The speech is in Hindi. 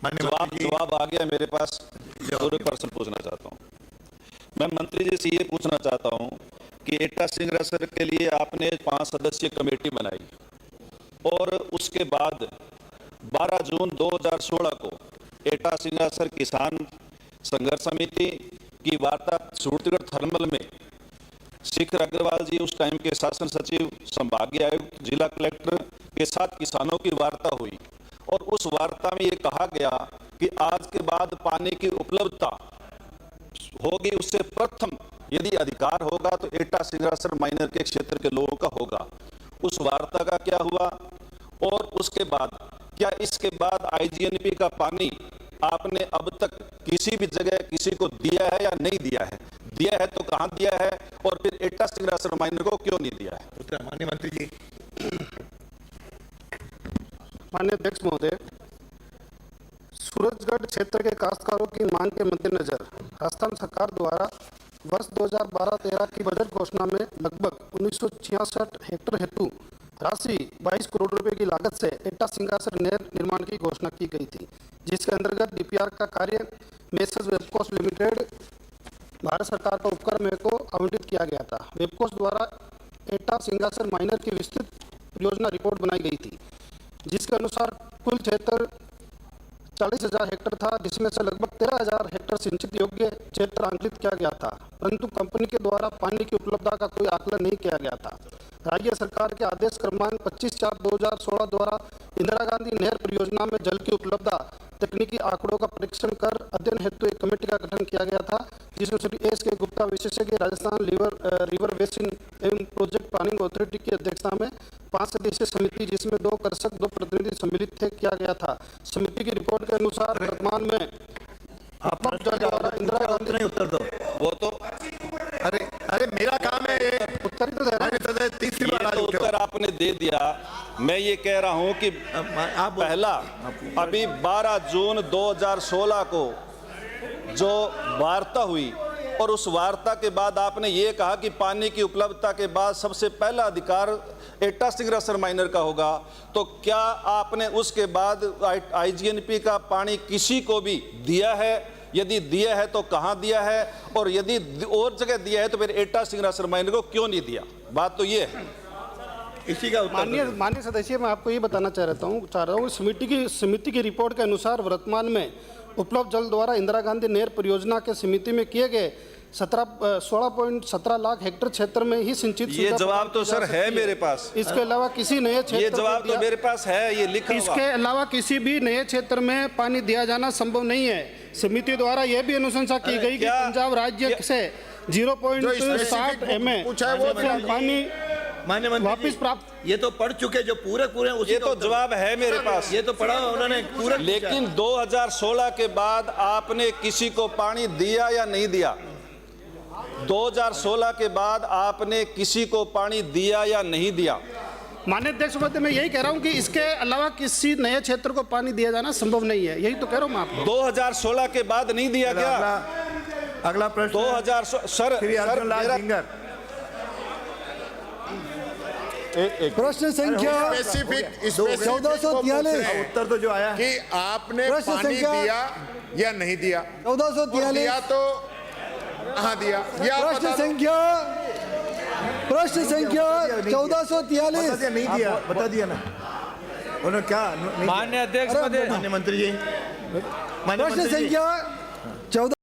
जवाब आ गया मेरे पास। जरूर प्रश्न पूछना चाहता हूँ मैं मंत्री जी से ये पूछना चाहता हूँ कि एटा सिंगरासर के लिए आपने 5 सदस्यीय कमेटी बनाई और उसके बाद 12 जून 2016 को एटा सिंगरासर किसान संघर्ष समिति की वार्ता सूरतगढ़ थर्मल में शिखर अग्रवाल जी उस टाइम के शासन सचिव, संभागीय आयुक्त, जिला कलेक्टर के साथ किसानों की वार्ता हुई और उस वार्ता में ये कहा गया कि आज के बाद पानी की उपलब्धता होगी, उससे प्रथम यदि अधिकार होगा तो एटा सिंगरासर माइनर के क्षेत्र के लोगों का होगा। उस वार्ता का क्या हुआ और उसके बाद क्या इसके बाद आईजीएनपी का पानी आपने अब तक किसी भी जगह किसी को दिया है या नहीं दिया है? दिया है तो कहां दिया है और फिर एटा सिंगरासर माइनर को क्यों नहीं दिया है? माननीय मंत्री जी। माननीय अध्यक्ष महोदय, सूरजगढ़ क्षेत्र के काश्तकारों की मांग के मद्देनजर राजस्थान सरकार द्वारा वर्ष 2012-13 की बजट घोषणा में लगभग 1966 हेक्टेयर हेतु राशि 22 करोड़ रुपए की लागत से एटा सिंगरासर नहर निर्माण की घोषणा की गई थी, जिसके अंतर्गत डीपीआर का कार्य मेसर्स वेबकोस लिमिटेड भारत सरकार का उपक्रम में को आवंटित किया गया था। वेबकोस द्वारा एटा सिंगरासर माइनर की विस्तृत परियोजना रिपोर्ट बनाई गई थी, जिसके अनुसार कुल क्षेत्र 40,000 हेक्टेयर था, जिसमें से लगभग 13,000 हेक्टेयर सिंचित योग्य क्षेत्र आंकलित किया गया था, परंतु कंपनी के द्वारा पानी की उपलब्धता का कोई आकलन नहीं किया गया था। राज्य सरकार के आदेश क्रमांक 25/4/2016 द्वारा इंदिरा गांधी नहर परियोजना में जल की उपलब्धता तकनीकी आंकड़ों का परीक्षण कर अध्ययन हेतु एक कमेटी का गठन किया गया था, जिसमें श्री एस के गुप्ता विशेषज्ञ राजस्थान रिवर बेसिन एवं प्रोजेक्ट प्लानिंग अथॉरिटी की अध्यक्षता में 5 सदस्यीय समिति, जिसमें 2 कृषक 2 प्रतिनिधि सम्मिलित थे, किया गया था। समिति की रिपोर्ट के अनुसार वर्तमान में इंदिरा गांधी नहीं उत्तर दो वो तो अरे मेरा काम है ये उत्तर ही तो दे रहा है। तीसरी ये बार तो उत्तर आपने दे दिया। मैं ये कह रहा हूं कि आप पहला अभी 12 जून 2016 को जो वार्ता हुई और उस वार्ता के बाद आपने ये कहा कि पानी की उपलब्धता के बाद सबसे पहला अधिकार एटा सिंगरासर माइनर का होगा, तो क्या आपने उसके बाद आईजीएनपी का पानी किसी को भी दिया है? यदि दिया है तो कहां दिया है और यदि और जगह दिया है तो फिर एटा सिंगरासर माइनर को क्यों नहीं दिया? बात तो ये है। इसी का उत्तर माननीय सदस्य, मैं आपको ये बताना चाह रहा हूँ समिति की रिपोर्ट के अनुसार वर्तमान में उपलब्ध जल द्वारा इंदिरा गांधी नहर परियोजना के समिति में किए गए 16.17 लाख हेक्टेयर क्षेत्र में ही सिंचित। ये जवाब तो सर है मेरे पास। इसके अलावा किसी नए क्षेत्र, ये जवाब तो मेरे पास है, ये लिखा हुआ। इसके अलावा किसी भी नए क्षेत्र में पानी दिया जाना संभव नहीं है। समिति द्वारा यह भी अनुशंसा की गई कि पंजाब राज्य से 0.60 mm पानी मान्य मंत्री वापिस प्राप्त। ये तो पढ़ चुके जो पूरे ये तो जवाब है मेरे पास, ये तो पढ़ा उन्होंने पूरा। लेकिन 2016 के बाद आपने किसी को पानी दिया या नहीं दिया? 2016 के बाद आपने किसी को पानी दिया या नहीं दिया? माननीय अध्यक्ष महोदय, मैं यही कह रहा हूं कि इसके अलावा किसी नए क्षेत्र को पानी दिया जाना संभव नहीं है, यही तो कह रहा हूं मैं आपको। 2016 के बाद नहीं दिया क्या? अगला प्रश्न 2000 सर प्रश्न संख्या 1443 उत्तर तो जो आया कि आपने प्रश्न पानी संख्या दिया या नहीं दिया? 1443 दिया तो कहाँ दिया? या प्रश्न संख्या 1443 नहीं दिया, बता दिया ना उन्होंने क्या। माननीय अध्यक्ष महोदय, माननीय मंत्री जी, प्रश्न संख्या 14